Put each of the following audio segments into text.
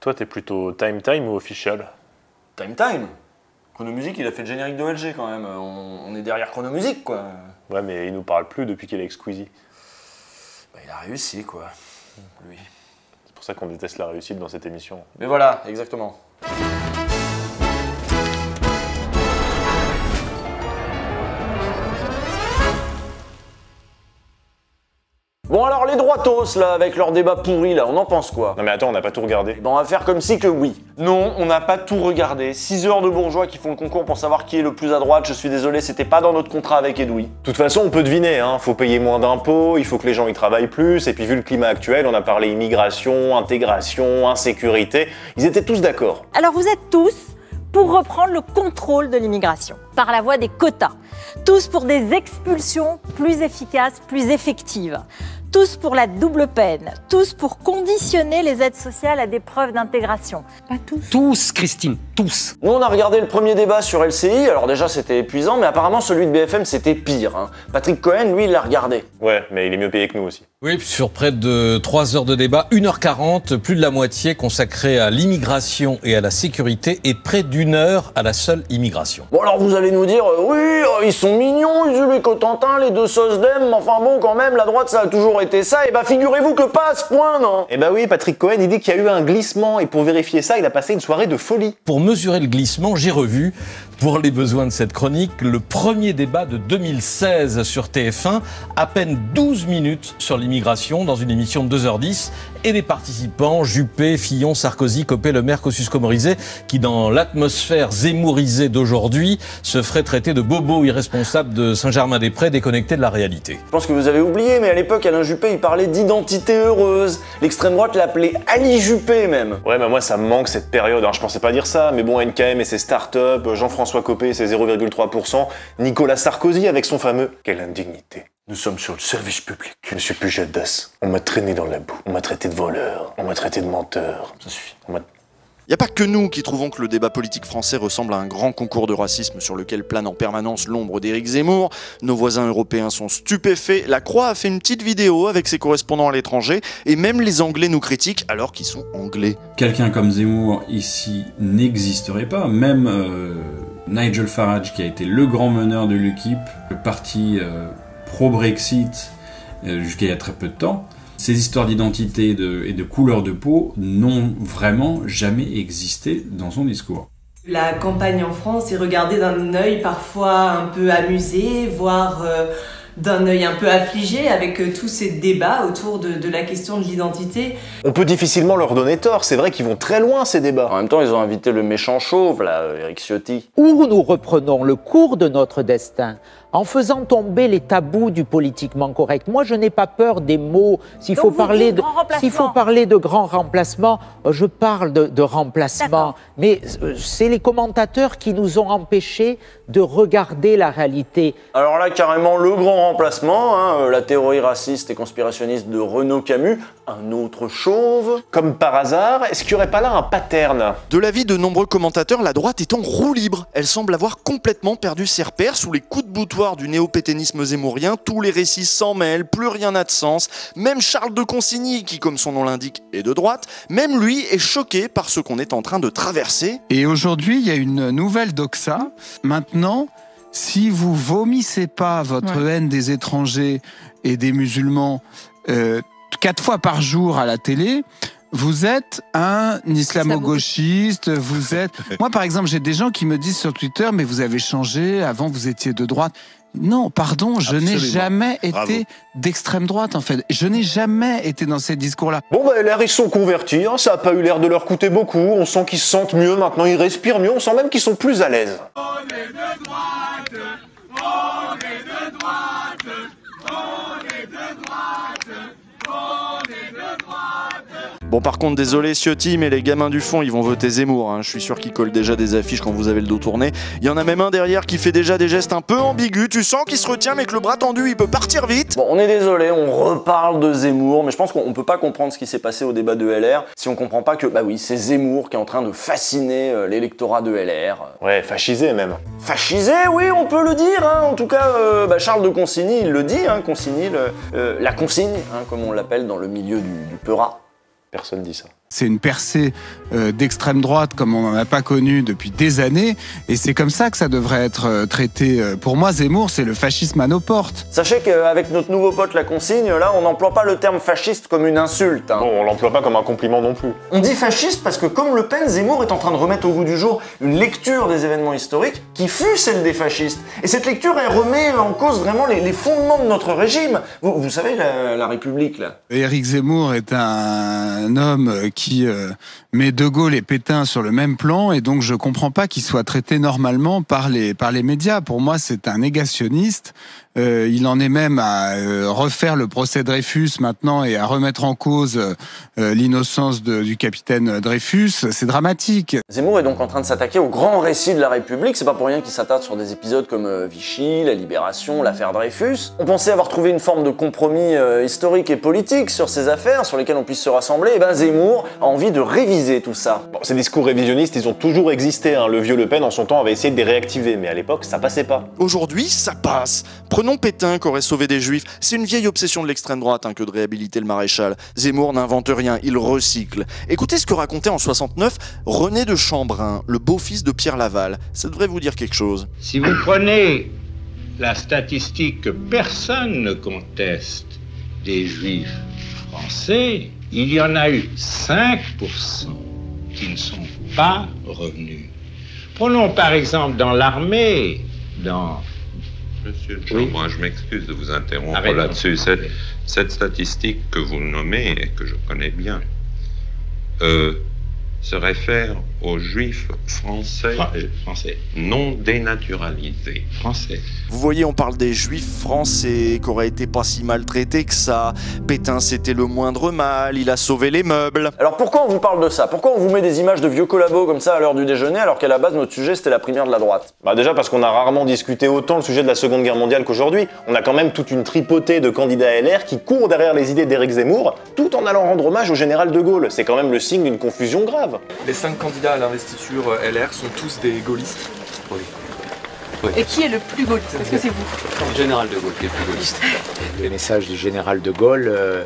Toi, t'es plutôt time ou official? Time. Chronomusique, il a fait le générique de LG quand même. On est derrière Chronomusique, quoi. Ouais, mais il nous parle plus depuis qu'il est avec Squeezie. Bah, il a réussi, quoi. Lui. C'est pour ça qu'on déteste la réussite dans cette émission. Mais voilà, exactement. Bon alors les droitos là, avec leur débat pourri là, on en pense quoi? Non mais attends, on n'a pas tout regardé. Ben, on va faire comme si que oui. Non, on n'a pas tout regardé. 6 heures de bourgeois qui font le concours pour savoir qui est le plus à droite, je suis désolé, c'était pas dans notre contrat avec Edoui. De toute façon, on peut deviner, hein. Faut payer moins d'impôts, il faut que les gens y travaillent plus, et puis vu le climat actuel, on a parlé immigration, intégration, insécurité, ils étaient tous d'accord. Alors vous êtes tous pour reprendre le contrôle de l'immigration, par la voie des quotas. Tous pour des expulsions plus efficaces, plus effectives. Tous pour la double peine. Tous pour conditionner les aides sociales à des preuves d'intégration. Pas tous. Tous, Christine, tous. Nous on a regardé le premier débat sur LCI, alors déjà c'était épuisant, mais apparemment celui de BFM c'était pire. Hein. Patrick Cohen, lui, il l'a regardé. Ouais, mais il est mieux payé que nous aussi. Oui, sur près de 3 heures de débat, 1h40, plus de la moitié consacrée à l'immigration et à la sécurité et près d'1 heure à la seule immigration. Bon alors vous allez nous dire, oui, ils sont mignons, Usul et Cotentin, les deux SOSDEM, mais enfin bon quand même, la droite ça a toujours été ça, et bah figurez-vous que pas à ce point, non? Eh bah oui, Patrick Cohen, il dit qu'il y a eu un glissement, et pour vérifier ça, il a passé une soirée de folie. Pour mesurer le glissement, j'ai revu, pour les besoins de cette chronique, le premier débat de 2016 sur TF1, à peine 12 minutes sur l'immigration dans une émission de 2h10, et des participants, Juppé, Fillon, Sarkozy, Copé, Le Maire, Kosciusko-Morizet, qui dans l'atmosphère zémourisée d'aujourd'hui, se feraient traiter de bobos irresponsables de Saint-Germain-des-Prés, déconnectés de la réalité. Je pense que vous avez oublié, mais à l'époque, Alain Juppé, il parlait d'identité heureuse. L'extrême droite l'appelait Ali Juppé, même. Ouais, mais moi ça me manque cette période, hein. Je pensais pas dire ça, mais bon, NKM et ses startups, Jean-François Copé et ses 0,3%, Nicolas Sarkozy avec son fameux « Quelle indignité ». Nous sommes sur le service public. Monsieur Pujadas, on m'a traîné dans la boue, on m'a traité de voleur, on m'a traité de menteur. Ça suffit. Y a pas que nous qui trouvons que le débat politique français ressemble à un grand concours de racisme sur lequel plane en permanence l'ombre d'Éric Zemmour. Nos voisins européens sont stupéfaits. La Croix a fait une petite vidéo avec ses correspondants à l'étranger et même les Anglais nous critiquent alors qu'ils sont anglais. Quelqu'un comme Zemmour ici n'existerait pas. Même Nigel Farage, qui a été le grand meneur de l'UKIP, le parti pro-Brexit jusqu'à il y a très peu de temps, ces histoires d'identité et de couleur de peau n'ont vraiment jamais existé dans son discours. La campagne en France est regardée d'un œil parfois un peu amusé, voire d'un œil un peu affligé avec tous ces débats autour de la question de l'identité. On peut difficilement leur donner tort, c'est vrai qu'ils vont très loin ces débats. En même temps, ils ont invité le méchant chauve, là, Éric Ciotti. Où nous reprenons le cours de notre destin en faisant tomber les tabous du politiquement correct. Moi, je n'ai pas peur des mots. S'il faut parler de grand remplacement, je parle de remplacement. Mais c'est les commentateurs qui nous ont empêchés de regarder la réalité. Alors là, carrément, le grand remplacement, hein, la théorie raciste et conspirationniste de Renaud Camus, un autre chauve. Comme par hasard, est-ce qu'il n'y aurait pas là un pattern? De l'avis de nombreux commentateurs, la droite est en roue libre. Elle semble avoir complètement perdu ses repères sous les coups de boutoir du néo-pétainisme zémourien. Tous les récits s'en mêlent, plus rien n'a de sens. Même Charles de Consigny, qui comme son nom l'indique est de droite, même lui est choqué par ce qu'on est en train de traverser. Et aujourd'hui, il y a une nouvelle doxa. Maintenant, si vous vomissez pas votre haine des étrangers et des musulmans 4 fois par jour à la télé, vous êtes un islamo-gauchiste, vous êtes... Moi, par exemple, j'ai des gens qui me disent sur Twitter, mais vous avez changé, avant vous étiez de droite. Non, pardon, je n'ai jamais été d'extrême droite, en fait. Je n'ai jamais été dans ces discours-là. Bon, bah, l'air, ils sont convertis, hein. Ça a pas eu l'air de leur coûter beaucoup. On sent qu'ils se sentent mieux maintenant, ils respirent mieux, on sent même qu'ils sont plus à l'aise. On est de droite, on est de droite, on est de droite, on est de droite. Bon, par contre, désolé Ciotti, mais les gamins du fond, ils vont voter Zemmour. Hein. Je suis sûr qu'ils collent déjà des affiches quand vous avez le dos tourné. Il y en a même un derrière qui fait déjà des gestes un peu ambigus. Tu sens qu'il se retient, mais que le bras tendu, il peut partir vite. Bon, on est désolé, on reparle de Zemmour, mais je pense qu'on peut pas comprendre ce qui s'est passé au débat de LR si on comprend pas que, bah oui, c'est Zemmour qui est en train de fasciner l'électorat de LR. Ouais, fascisé même. Fascisé, oui, on peut le dire, hein. En tout cas, Charles de Consigny, il le dit, hein, Consigny, la consigne, hein, comme on l'appelle dans le milieu du peurat. Personne dit ça. C'est une percée d'extrême droite comme on n'en a pas connu depuis des années, et c'est comme ça que ça devrait être traité. Pour moi, Zemmour, c'est le fascisme à nos portes. Sachez qu'avec notre nouveau pote La Consigne, là, on n'emploie pas le terme fasciste comme une insulte. Hein. Bon, on l'emploie pas comme un compliment non plus. On dit fasciste parce que, comme Le Pen, Zemmour est en train de remettre au goût du jour une lecture des événements historiques qui fut celle des fascistes. Et cette lecture, elle remet en cause vraiment les fondements de notre régime. Vous savez, la République, là. Éric Zemmour est un homme qui met De Gaulle et Pétain sur le même plan, et donc je comprends pas qu'il soit traité normalement par les médias. Pour moi, c'est un négationniste. Il en est même à refaire le procès Dreyfus maintenant et à remettre en cause l'innocence du capitaine Dreyfus. C'est dramatique. Zemmour est donc en train de s'attaquer au grand récit de la République. C'est pas pour rien qu'il s'attarde sur des épisodes comme Vichy, la Libération, l'affaire Dreyfus. On pensait avoir trouvé une forme de compromis historique et politique sur ces affaires, sur lesquelles on puisse se rassembler. Et ben Zemmour a envie de réviser tout ça. Bon, ces discours révisionnistes, ils ont toujours existé. Hein. Le vieux Le Pen, en son temps, avait essayé de les réactiver, mais à l'époque, ça passait pas. Aujourd'hui, ça passe. Prenons Pétain qui aurait sauvé des juifs. C'est une vieille obsession de l'extrême droite que de réhabiliter le maréchal. Zemmour n'invente rien, il recycle. Écoutez ce que racontait en 69 René de Chambrun, le beau-fils de Pierre Laval. Ça devrait vous dire quelque chose. Si vous prenez la statistique que personne ne conteste des juifs français, il y en a eu 5% qui ne sont pas revenus. Prenons par exemple dans l'armée, Monsieur Chambrun, je m'excuse de vous interrompre là-dessus. Cette statistique que vous nommez, et que je connais bien, se réfère aux juifs français non dénaturalisés. Vous voyez, on parle des juifs français qui auraient été pas si maltraités que ça. Pétain, c'était le moindre mal, il a sauvé les meubles. Alors pourquoi on vous parle de ça? Pourquoi on vous met des images de vieux collabos comme ça à l'heure du déjeuner, alors qu'à la base notre sujet c'était la primaire de la droite? Bah déjà parce qu'on a rarement discuté autant le sujet de la Seconde Guerre mondiale qu'aujourd'hui. On a quand même toute une tripotée de candidats LR qui courent derrière les idées d'Éric Zemmour, tout en allant rendre hommage au général de Gaulle. C'est quand même le signe d'une confusion grave. Les 5 candidats à l'investiture LR sont tous des gaullistes. Oui. Et qui est le plus gaulliste? Est-ce que c'est vous? Le général de Gaulle qui est le plus gaulliste. Le message du général de Gaulle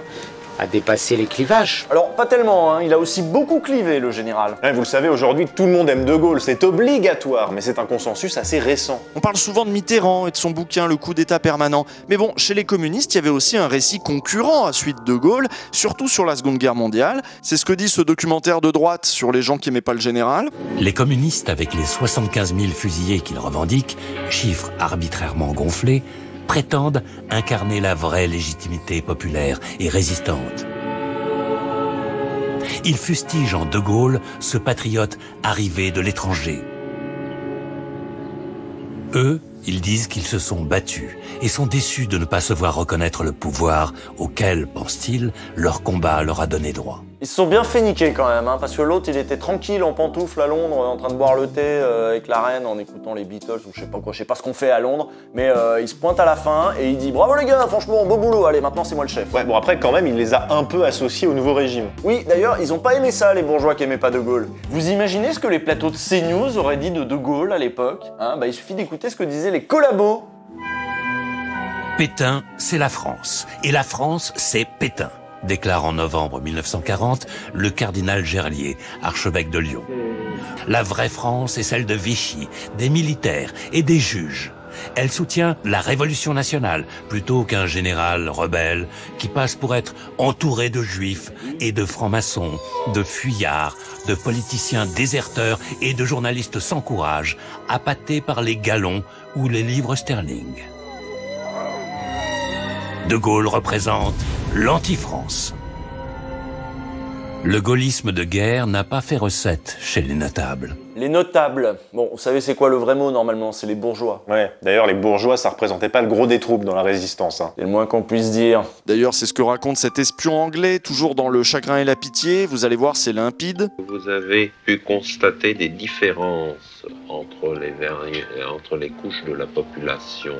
a dépassé les clivages. Alors pas tellement, hein. Il a aussi beaucoup clivé le général. Ouais, vous le savez, aujourd'hui tout le monde aime de Gaulle, c'est obligatoire, mais c'est un consensus assez récent. On parle souvent de Mitterrand et de son bouquin Le coup d'état permanent, mais bon, chez les communistes, il y avait aussi un récit concurrent à suite de Gaulle, surtout sur la Seconde Guerre mondiale. C'est ce que dit ce documentaire de droite sur les gens qui aimaient pas le général. Les communistes, avec les 75 000 fusillés qu'ils revendiquent, chiffre arbitrairement gonflé, prétendent incarner la vraie légitimité populaire et résistante. Ils fustigent en De Gaulle ce patriote arrivé de l'étranger. Eux, ils disent qu'ils se sont battus et sont déçus de ne pas se voir reconnaître le pouvoir auquel, pensent-ils, leur combat leur a donné droit. Ils se sont bien fait niquer quand même, hein, parce que l'autre il était tranquille en pantoufles à Londres, en train de boire le thé avec la reine en écoutant les Beatles ou je sais pas quoi, je sais pas ce qu'on fait à Londres, mais il se pointe à la fin et il dit bravo les gars, franchement beau boulot, allez maintenant c'est moi le chef. Ouais, bon après quand même il les a un peu associés au nouveau régime. Oui, d'ailleurs ils ont pas aimé ça les bourgeois qui aimaient pas De Gaulle. Vous imaginez ce que les plateaux de CNews auraient dit de Gaulle à l'époque, hein? Bah il suffit d'écouter ce que disaient les collabos. Pétain, c'est la France, et la France, c'est Pétain, déclare en novembre 1940 le cardinal Gerlier, archevêque de Lyon. La vraie France est celle de Vichy, des militaires et des juges. Elle soutient la Révolution nationale plutôt qu'un général rebelle qui passe pour être entouré de juifs et de francs-maçons, de fuyards, de politiciens déserteurs et de journalistes sans courage, appâtés par les galons ou les livres sterling. De Gaulle représente l'anti-France. Le gaullisme de guerre n'a pas fait recette chez les notables. Les notables, bon, vous savez c'est quoi le vrai mot normalement, c'est les bourgeois. Ouais, d'ailleurs les bourgeois ça représentait pas le gros des troupes dans la résistance. Hein. C'est le moins qu'on puisse dire. D'ailleurs c'est ce que raconte cet espion anglais, toujours dans Le chagrin et la pitié, vous allez voir c'est limpide. Vous avez pu constater des différences entre les couches de la population.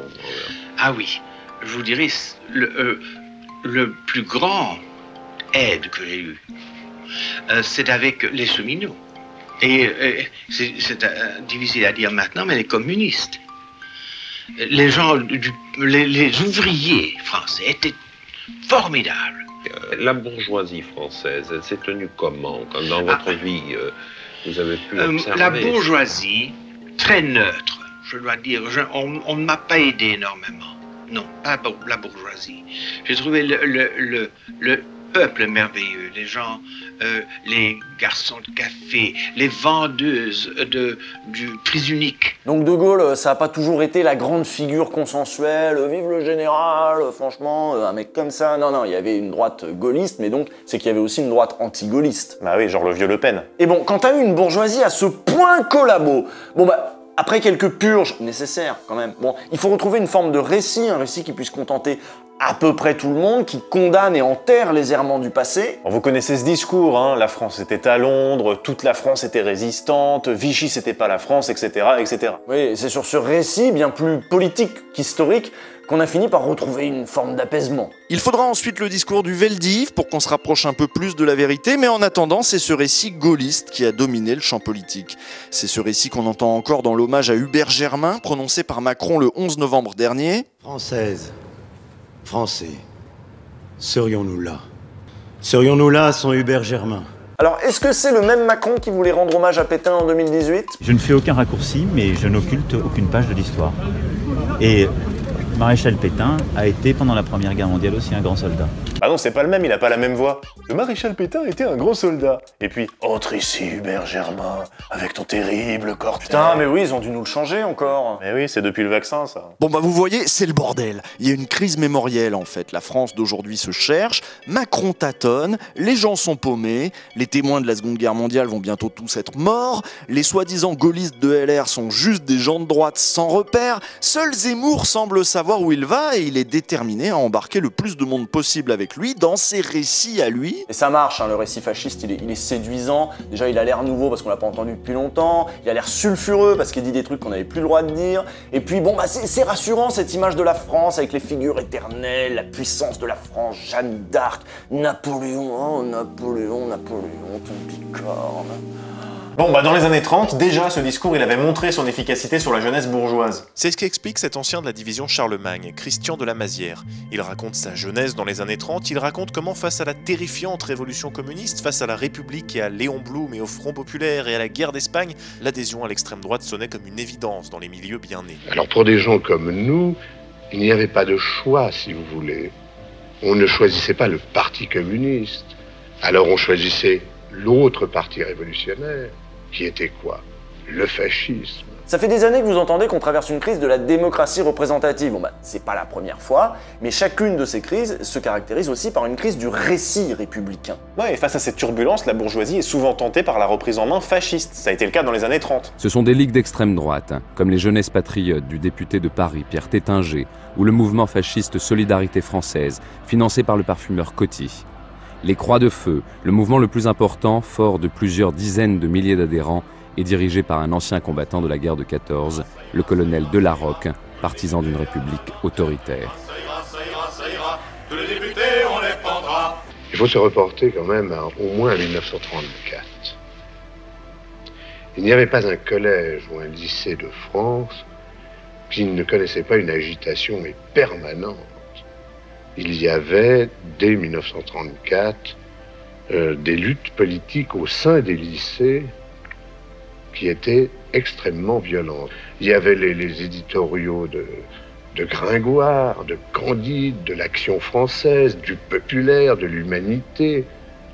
Ah oui, je vous dirais, le plus grand aide que j'ai eu, c'est avec les cheminots. Et c'est difficile à dire maintenant, mais les communistes. Les gens, les ouvriers français étaient formidables. La bourgeoisie française, elle s'est tenue comment? Comme dans votre vie, vous avez pu observer? La bourgeoisie, très neutre, je dois dire. On ne m'a pas aidé énormément. Non, pas la bourgeoisie. J'ai trouvé le peuple merveilleux, les gens, les garçons de café, les vendeuses du prix unique. Donc De Gaulle, ça n'a pas toujours été la grande figure consensuelle, vive le général, franchement, un mec comme ça. Non, il y avait une droite gaulliste, mais donc c'est qu'il y avait aussi une droite anti-gaulliste. Bah oui, genre le vieux Le Pen. Et bon, quand t'as eu une bourgeoisie à ce point collabo, bon bah, après quelques purges nécessaires quand même, bon, il faut retrouver une forme de récit, un récit qui puisse contenter à peu près tout le monde, qui condamne et enterre les errements du passé. Vous connaissez ce discours, hein, la France était à Londres, toute la France était résistante, Vichy c'était pas la France, etc., etc. Oui, c'est sur ce récit bien plus politique qu'historique qu'on a fini par retrouver une forme d'apaisement. Il faudra ensuite le discours du Veldiv pour qu'on se rapproche un peu plus de la vérité, mais en attendant, c'est ce récit gaulliste qui a dominé le champ politique. C'est ce récit qu'on entend encore dans l'hommage à Hubert Germain, prononcé par Macron le 11 novembre dernier. Française, Français, serions-nous là? Serions-nous là sans Hubert Germain? Alors, est-ce que c'est le même Macron qui voulait rendre hommage à Pétain en 2018? Je ne fais aucun raccourci, mais je n'occulte aucune page de l'histoire. Et Maréchal Pétain a été pendant la Première Guerre mondiale aussi un grand soldat. Ah non, c'est pas le même, il a pas la même voix. Le maréchal Pétain était un grand soldat. Et puis, entre ici, Hubert Germain, avec ton terrible cortège. Putain, mais oui, ils ont dû nous le changer encore. Mais oui, c'est depuis le vaccin, ça. Bon bah vous voyez, c'est le bordel. Il y a une crise mémorielle en fait. La France d'aujourd'hui se cherche, Macron tâtonne, les gens sont paumés, les témoins de la Seconde Guerre mondiale vont bientôt tous être morts, les soi-disant gaullistes de LR sont juste des gens de droite sans repère, seul Zemmour semble savoir où il va et il est déterminé à embarquer le plus de monde possible avec lui dans ses récits à lui. Et ça marche, hein, le récit fasciste, il est séduisant. Déjà, il a l'air nouveau parce qu'on l'a pas entendu depuis longtemps. Il a l'air sulfureux parce qu'il dit des trucs qu'on n'avait plus le droit de dire. Et puis, bon, bah, c'est rassurant cette image de la France avec les figures éternelles, la puissance de la France, Jeanne d'Arc, Napoléon, oh Napoléon, ton bicorne. Bon, bah dans les années 30, déjà, ce discours, il avait montré son efficacité sur la jeunesse bourgeoise. C'est ce qu'explique cet ancien de la division Charlemagne, Christian de la Mazière. Il raconte sa jeunesse dans les années 30, il raconte comment face à la terrifiante révolution communiste, face à la République et à Léon Blum et au Front Populaire et à la guerre d'Espagne, l'adhésion à l'extrême droite sonnait comme une évidence dans les milieux bien nés. Alors pour des gens comme nous, il n'y avait pas de choix, si vous voulez. On ne choisissait pas le parti communiste. Alors on choisissait l'autre parti révolutionnaire. Qui était quoi? Le fascisme. Ça fait des années que vous entendez qu'on traverse une crise de la démocratie représentative. Bon bah, c'est pas la première fois, mais chacune de ces crises se caractérise aussi par une crise du récit républicain. Ouais, et face à cette turbulence, la bourgeoisie est souvent tentée par la reprise en main fasciste. Ça a été le cas dans les années 30. Ce sont des ligues d'extrême droite, comme les Jeunesses Patriotes du député de Paris, Pierre Tétinger, ou le mouvement fasciste Solidarité Française, financé par le parfumeur Coty. Les Croix de Feu, le mouvement le plus important, fort de plusieurs dizaines de milliers d'adhérents, est dirigé par un ancien combattant de la guerre de 14, le colonel Delarocque, partisan d'une république autoritaire. Il faut se reporter quand même au moins à 1934. Il n'y avait pas un collège ou un lycée de France qui ne connaissait pas une agitation permanente. Il y avait, dès 1934, des luttes politiques au sein des lycées qui étaient extrêmement violentes. Il y avait les éditoriaux de Gringoire, de Candide, de l'Action française, du Populaire, de l'Humanité.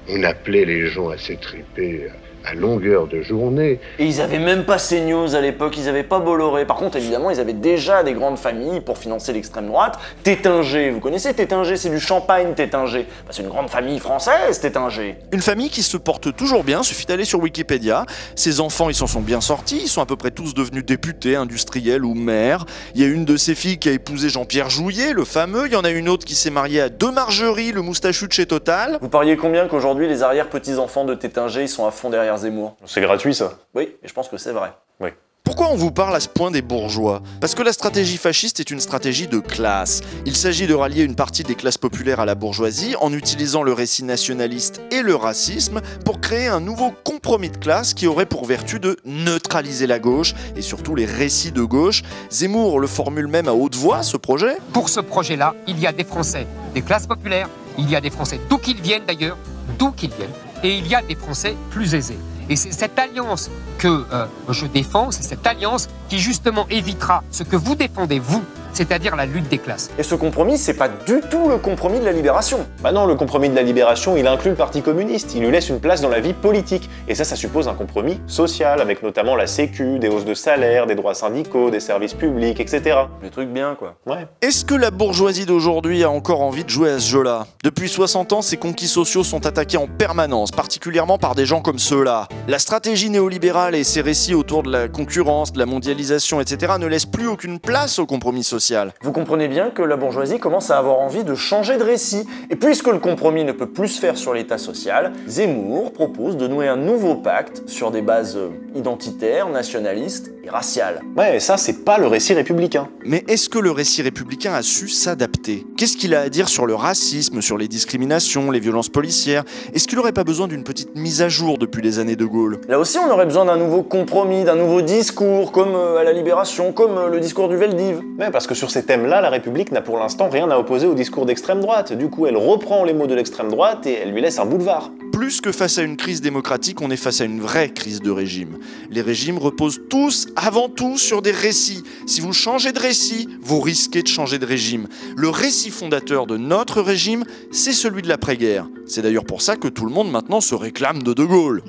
On appelait les gens à s'étriper à longueur de journée. Et ils avaient même pas CNews à l'époque, ils avaient pas Bolloré. Par contre, évidemment, ils avaient déjà des grandes familles pour financer l'extrême droite. Tétinger, vous connaissez Tétinger? C'est du champagne, Tétinger. Bah, c'est une grande famille française, Tétinger. Une famille qui se porte toujours bien, suffit d'aller sur Wikipédia. Ses enfants, ils s'en sont bien sortis, ils sont à peu près tous devenus députés, industriels ou maires. Il y a une de ses filles qui a épousé Jean-Pierre Jouyet, le fameux. Il y en a une autre qui s'est mariée à De Margerie, le moustachu de chez Total. Vous pariez combien qu'aujourd'hui, les arrière-petits-enfants de Tétinger, ils sont à fond derrière Zemmour? C'est gratuit, ça. Oui, et je pense que c'est vrai. Oui. Pourquoi on vous parle à ce point des bourgeois? Parce que la stratégie fasciste est une stratégie de classe. Il s'agit de rallier une partie des classes populaires à la bourgeoisie en utilisant le récit nationaliste et le racisme pour créer un nouveau compromis de classe qui aurait pour vertu de neutraliser la gauche et surtout les récits de gauche. Zemmour le formule même à haute voix, ce projet. Pour ce projet-là, il y a des Français, des classes populaires, Il y a des Français, d'où qu'ils viennent d'ailleurs, d'où qu'ils viennent, et il y a des Français plus aisés. Et c'est cette alliance que je défends, c'est cette alliance qui justement évitera ce que vous défendez, vous, c'est-à-dire la lutte des classes. Et ce compromis, c'est pas du tout le compromis de la Libération. Bah non, le compromis de la Libération, il inclut le Parti communiste, il lui laisse une place dans la vie politique. Et ça suppose un compromis social, avec notamment la sécu, des hausses de salaire, des droits syndicaux, des services publics, etc. Des trucs bien, quoi. Ouais. Est-ce que la bourgeoisie d'aujourd'hui a encore envie de jouer à ce jeu-là? Depuis 60 ans, ces conquis sociaux sont attaqués en permanence, particulièrement par des gens comme ceux-là. La stratégie néolibérale et ses récits autour de la concurrence, de la mondialisation, etc. ne laissent plus aucune place au compromis social. Vous comprenez bien que la bourgeoisie commence à avoir envie de changer de récit. Et puisque le compromis ne peut plus se faire sur l'état social, Zemmour propose de nouer un nouveau pacte sur des bases identitaires, nationalistes et raciales. Ouais, ça c'est pas le récit républicain. Mais est-ce que le récit républicain a su s'adapter? Qu'est-ce qu'il a à dire sur le racisme, sur les discriminations, les violences policières? Est-ce qu'il n'aurait pas besoin d'une petite mise à jour depuis les années de Gaulle? Là aussi, on aurait besoin d'un nouveau compromis, d'un nouveau discours, comme à la Libération, comme le discours du Veldiv. Ouais, parce que sur ces thèmes-là, la République n'a pour l'instant rien à opposer au discours d'extrême droite. Du coup, elle reprend les mots de l'extrême droite et elle lui laisse un boulevard. Plus que face à une crise démocratique, on est face à une vraie crise de régime. Les régimes reposent tous, avant tout, sur des récits. Si vous changez de récit, vous risquez de changer de régime. Le récit fondateur de notre régime, c'est celui de l'après-guerre. C'est d'ailleurs pour ça que tout le monde maintenant se réclame de Gaulle.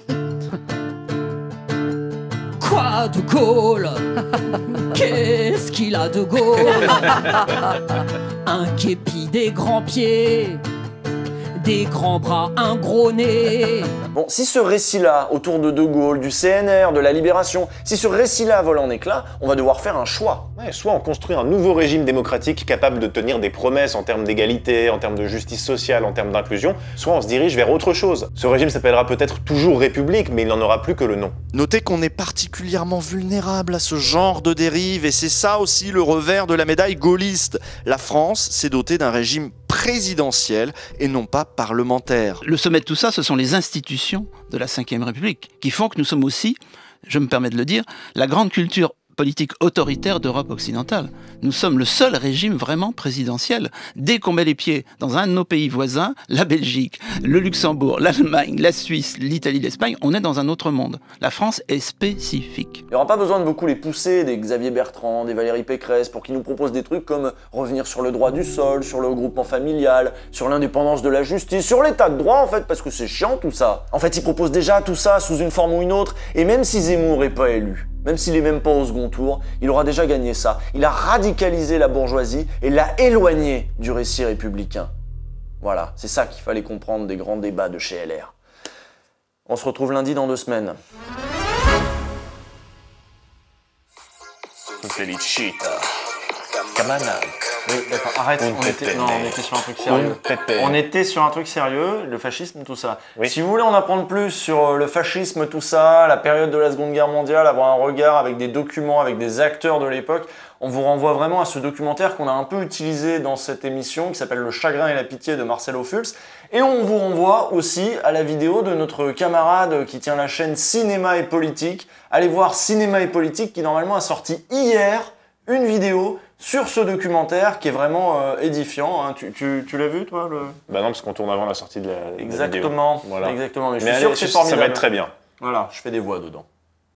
Quoi, De Gaulle? Qu'est-ce qu'il a, De Gaulle? Un képi, des grands pieds, des grands bras, un gros nez. Bon, si ce récit-là, autour de Gaulle, du CNR, de la Libération, si ce récit-là vole en éclats, on va devoir faire un choix. Ouais, soit on construit un nouveau régime démocratique capable de tenir des promesses en termes d'égalité, en termes de justice sociale, en termes d'inclusion, soit on se dirige vers autre chose. Ce régime s'appellera peut-être toujours République, mais il n'en aura plus que le nom. Notez qu'on est particulièrement vulnérable à ce genre de dérive, et c'est ça aussi le revers de la médaille gaulliste. La France s'est dotée d'un régime présidentiel et non pas parlementaire. Le sommet de tout ça, ce sont les institutions de la Ve République qui font que nous sommes aussi, je me permets de le dire, la grande culture politique autoritaire d'Europe occidentale. Nous sommes le seul régime vraiment présidentiel. Dès qu'on met les pieds dans un de nos pays voisins, la Belgique, le Luxembourg, l'Allemagne, la Suisse, l'Italie, l'Espagne, on est dans un autre monde. La France est spécifique. Il n'y aura pas besoin de beaucoup les pousser, des Xavier Bertrand, des Valérie Pécresse, pour qu'ils nous proposent des trucs comme revenir sur le droit du sol, sur le regroupement familial, sur l'indépendance de la justice, sur l'état de droit en fait, parce que c'est chiant tout ça. En fait, ils proposent déjà tout ça sous une forme ou une autre, et même si Zemmour n'est pas élu, même s'il n'est même pas au second tour, il aura déjà gagné ça. Il a radicalisé la bourgeoisie et l'a éloigné du récit républicain. Voilà, c'est ça qu'il fallait comprendre des grands débats de chez LR. On se retrouve lundi dans 2 semaines. Felicita. Camana. Oui, d'accord, arrête, on était sur un truc sérieux. On était sur un truc sérieux, le fascisme, tout ça. Oui. Si vous voulez en apprendre plus sur le fascisme, tout ça, la période de la Seconde Guerre mondiale, avoir un regard avec des documents, avec des acteurs de l'époque, on vous renvoie vraiment à ce documentaire qu'on a un peu utilisé dans cette émission, qui s'appelle Le chagrin et la pitié de Marcel Ophuls. Et on vous renvoie aussi à la vidéo de notre camarade qui tient la chaîne Cinéma et Politique. Allez voir Cinéma et Politique, qui normalement a sorti hier une vidéo sur ce documentaire qui est vraiment édifiant. Hein. Tu l'as vu, toi Bah non, parce qu'on tourne avant la sortie de la Exactement, vidéo. Voilà. Exactement. Mais je suis sûr que c'est formidable. Ça va être très bien. Voilà, je fais des voix dedans.